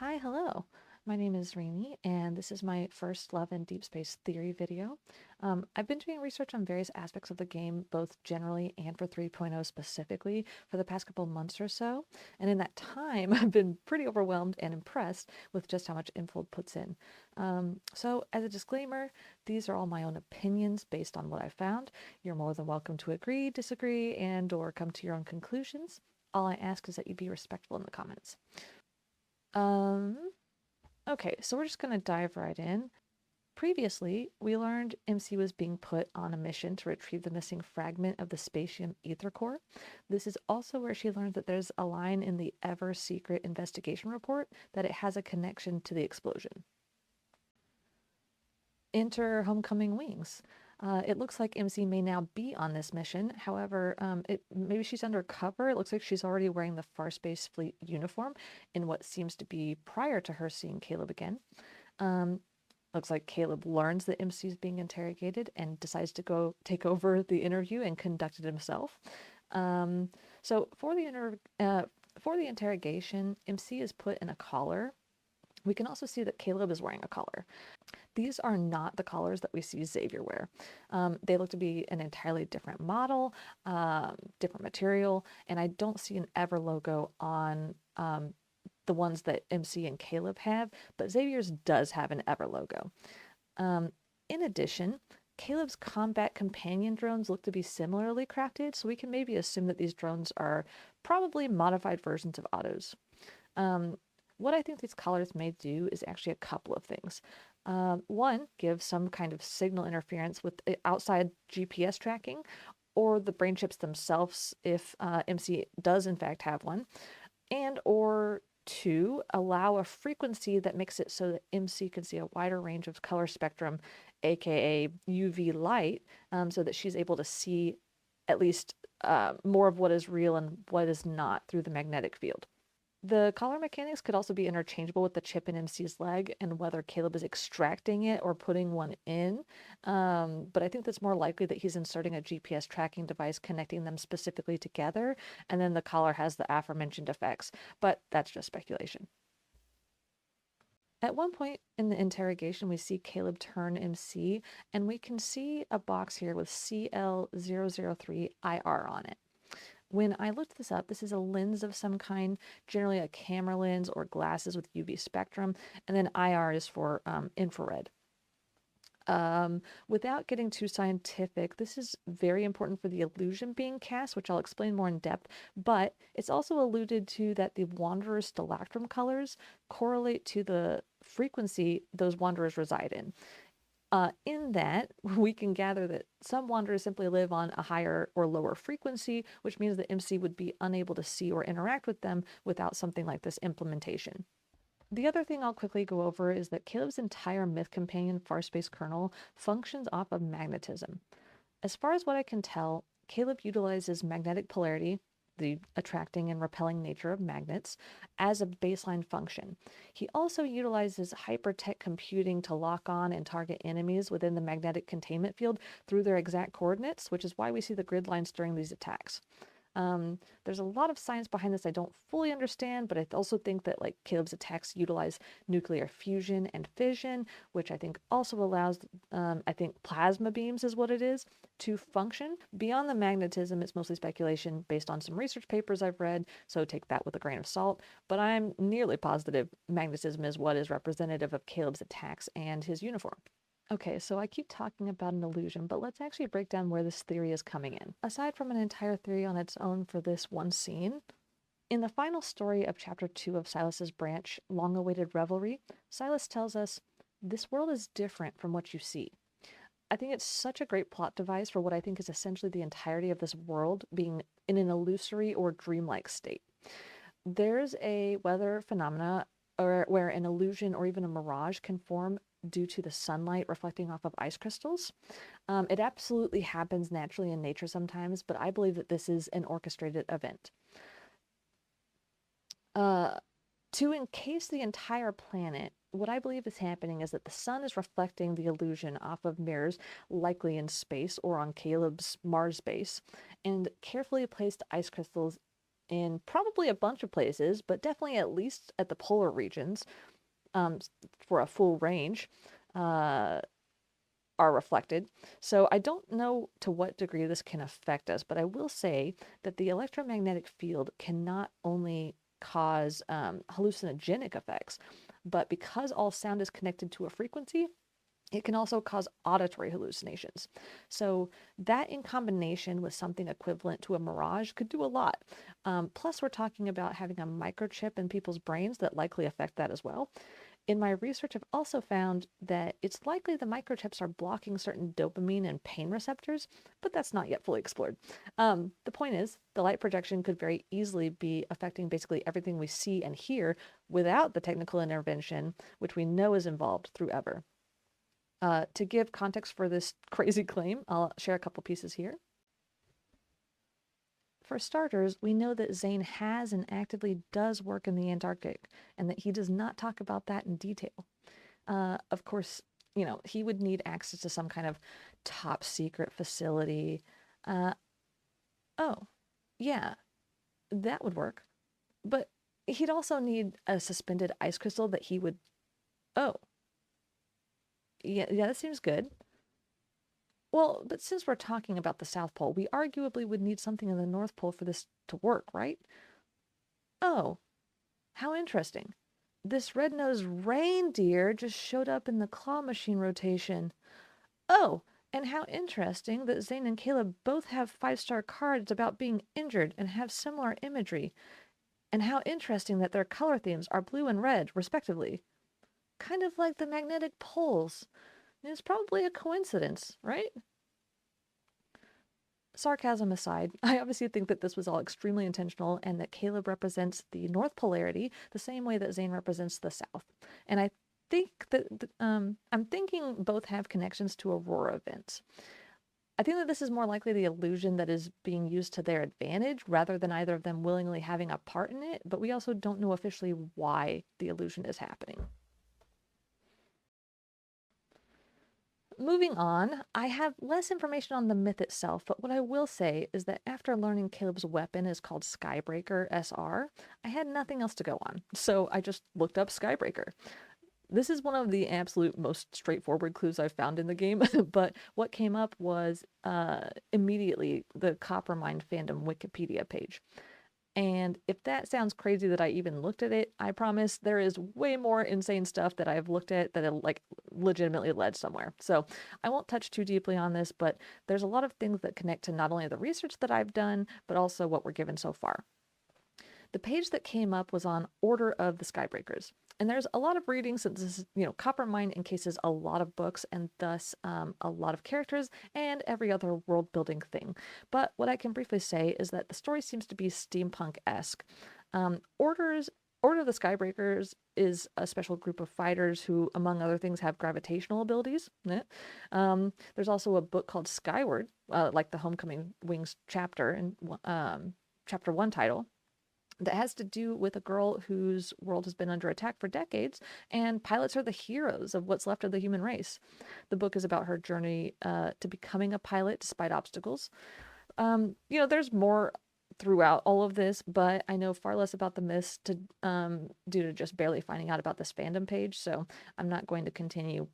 Hi, hello. My name is Rainy, and this is my first Love and Deepspace theory video. I've been doing research on various aspects of the game, both generally and for 3.0 specifically, for the past couple months or so. And in that time, I've been pretty overwhelmed and impressed with just how much info it puts in. So, as a disclaimer, these are all my own opinions based on what I found. You're more than welcome to agree, disagree, and/or come to your own conclusions. All I ask is that you be respectful in the comments. Um, Okay, so we're just going to dive right in. Previously, we learned MC was being put on a mission to retrieve the missing fragment of the spatium ether core. This is also where she learned that there's a line in the ever secret investigation report that it has a connection to the explosion. Enter Homecoming Wings. It looks like MC may now be on this mission. However, maybe she's undercover. It looks like she's already wearing the Farspace Fleet uniform in what seems to be prior to her seeing Caleb again. Um, Looks like Caleb learns that MC is being interrogated and decides to go take over the interview and conduct it himself. Um, so for the interrogation, MC is put in a collar. We can also see that Caleb is wearing a collar. These are not the collars that we see Xavier wear. They look to be an entirely different model, different material, and I don't see an Ever logo on the ones that MC and Caleb have, but Xavier's does have an Ever logo. In addition, Caleb's combat companion drones look to be similarly crafted, so we can maybe assume that these drones are probably modified versions of Otto's. What I think these collars may do is actually a couple of things. One, give some kind of signal interference with outside GPS tracking, or the brain chips themselves if MC does in fact have one, and or two, allow a frequency that makes it so that MC can see a wider range of color spectrum, aka UV light, so that she's able to see at least more of what is real and what is not through the magnetic field. The collar mechanics could also be interchangeable with the chip in MC's leg and whether Caleb is extracting it or putting one in. But I think that's more likely that he's inserting a GPS tracking device connecting them specifically together, and then the collar has the aforementioned effects. But that's just speculation. At one point in the interrogation, we see Caleb turn MC, and we can see a box here with CL003IR on it. When I looked this up, this is a lens of some kind, generally a camera lens or glasses with UV spectrum, and then IR is for infrared. Without getting too scientific, this is very important for the illusion being cast, which I'll explain more in depth, but it's also alluded to that the Wanderer's stalactrum colors correlate to the frequency those Wanderers reside in. In that, we can gather that some Wanderers simply live on a higher or lower frequency, which means that MC would be unable to see or interact with them without something like this implementation. The other thing I'll quickly go over is that Caleb's entire myth companion Farspace kernel functions off of magnetism. As far as what I can tell, Caleb utilizes magnetic polarity, the attracting and repelling nature of magnets, as a baseline function. He also utilizes hypertech computing to lock on and target enemies within the magnetic containment field through their exact coordinates, which is why we see the grid lines during these attacks. There's a lot of science behind this I don't fully understand, but I also think that like Caleb's attacks utilize nuclear fusion and fission, which I think also allows, I think plasma beams is what it is, to function. Beyond the magnetism, it's mostly speculation based on some research papers I've read, so take that with a grain of salt, but I'm nearly positive magnetism is what is representative of Caleb's attacks and his uniform. Okay, so I keep talking about an illusion, but let's actually break down where this theory is coming in. Aside from an entire theory on its own for this one scene, in the final story of chapter 2 of Silas's branch, Long Awaited Revelry, Silas tells us, "This world is different from what you see." I think it's such a great plot device for what I think is essentially the entirety of this world being in an illusory or dreamlike state. There's a weather phenomena or where an illusion or even a mirage can form due to the sunlight reflecting off of ice crystals. It absolutely happens naturally in nature sometimes, but I believe that this is an orchestrated event. To encase the entire planet, what I believe is happening is that the sun is reflecting the illusion off of mirrors, likely in space or on Caleb's Mars base, and carefully placed ice crystals in probably a bunch of places, but definitely at least at the polar regions, um, for a full range, uh, are reflected. So I don't know to what degree this can affect us, but I will say that the electromagnetic field can not only cause hallucinogenic effects, but because all sound is connected to a frequency, it can also cause auditory hallucinations. So that in combination with something equivalent to a mirage could do a lot. Plus, we're talking about having a microchip in people's brains that likely affect that as well. In my research, I've also found that it's likely the microchips are blocking certain dopamine and pain receptors, but that's not yet fully explored. The point is, the light projection could very easily be affecting basically everything we see and hear without the technical intervention, which we know is involved through Ever. To give context for this crazy claim, I'll share a couple pieces here. For starters, we know that Zane has and actively does work in the Antarctic, and that he does not talk about that in detail. Of course, he would need access to some kind of top secret facility. Uh, oh, yeah, that would work. But he'd also need a suspended ice crystal that he would. Oh, yeah, that seems good. Well, but since we're talking about the South Pole, we arguably would need something in the North Pole for this to work, right? Oh, how interesting. This red-nosed reindeer just showed up in the claw machine rotation. Oh, and how interesting that Zane and Caleb both have five-star cards about being injured and have similar imagery. And how interesting that their color themes are blue and red, respectively. Kind of like the magnetic poles. It's probably a coincidence, right? Sarcasm aside, I obviously think that this was all extremely intentional and that Caleb represents the North polarity the same way that Zane represents the South. And I think that I'm thinking both have connections to Aurora events. I think that this is more likely the illusion that is being used to their advantage rather than either of them willingly having a part in it, but we also don't know officially why the illusion is happening. Moving on, I have less information on the myth itself, but what I will say is that after learning Caleb's weapon is called Skybreaker SR, I had nothing else to go on, so I just looked up Skybreaker. This is one of the absolute most straightforward clues I've found in the game, but what came up was immediately the Coppermind fandom Wikipedia page. And if that sounds crazy that I even looked at it, I promise there is way more insane stuff that I've looked at that like legitimately led somewhere. So I won't touch too deeply on this, but there's a lot of things that connect to not only the research that I've done, but also what we're given so far. The page that came up was on Order of the Skybreakers. And there's a lot of reading since this is, Coppermind encases a lot of books and thus a lot of characters and every other world building thing. But what I can briefly say is that the story seems to be steampunk-esque. Order of the Skybreakers is a special group of fighters who, among other things, have gravitational abilities. There's also a book called Skyward, like the Homecoming Wings chapter and chapter 1 title, that has to do with a girl whose world has been under attack for decades, and pilots are the heroes of what's left of the human race. The book is about her journey to becoming a pilot despite obstacles. There's more throughout all of this, but I know far less about the myths due to just barely finding out about this fandom page, so I'm not going to continue,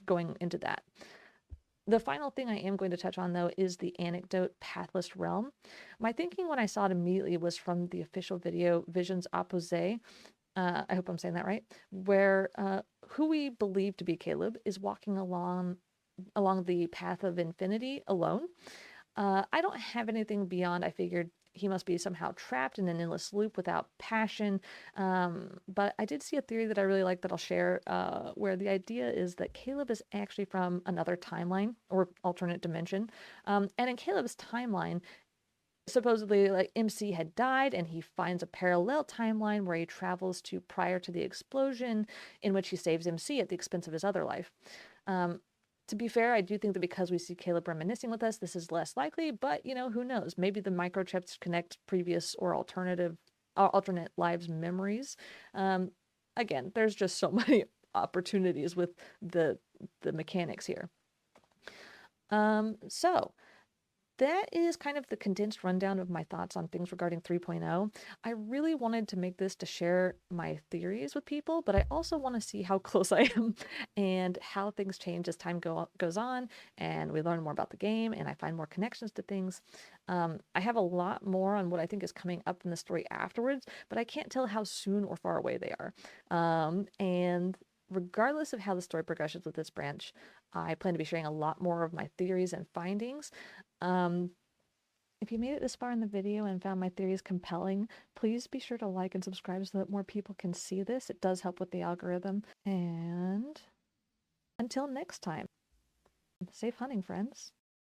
going into that. The final thing I am going to touch on, though, is the anecdote Pathless Realm. My thinking when I saw it immediately was from the official video Visions Opposé. I hope I'm saying that right, where who we believe to be Caleb is walking along the path of infinity alone. I don't have anything beyond. I figured he must be somehow trapped in an endless loop without passion. But I did see a theory that I really like that I'll share, where the idea is that Caleb is actually from another timeline or alternate dimension. And in Caleb's timeline, supposedly like MC had died and he finds a parallel timeline where he travels to prior to the explosion, in which he saves MC at the expense of his other life. To be fair, I do think that because we see Caleb reminiscing with us, this is less likely, but who knows? Maybe the microchips connect previous or alternate lives memories. Again, there's just so many opportunities with the mechanics here. So that is kind of the condensed rundown of my thoughts on things regarding 3.0. I really wanted to make this to share my theories with people, but I also want to see how close I am and how things change as time goes on and we learn more about the game and I find more connections to things. I have a lot more on what I think is coming up in the story afterwards, but I can't tell how soon or far away they are. And regardless of how the story progresses with this branch, I plan to be sharing a lot more of my theories and findings. Um, if you made it this far in the video and found my theories compelling, please be sure to like and subscribe so that more people can see this. It does help with the algorithm. And until next time, safe hunting, friends.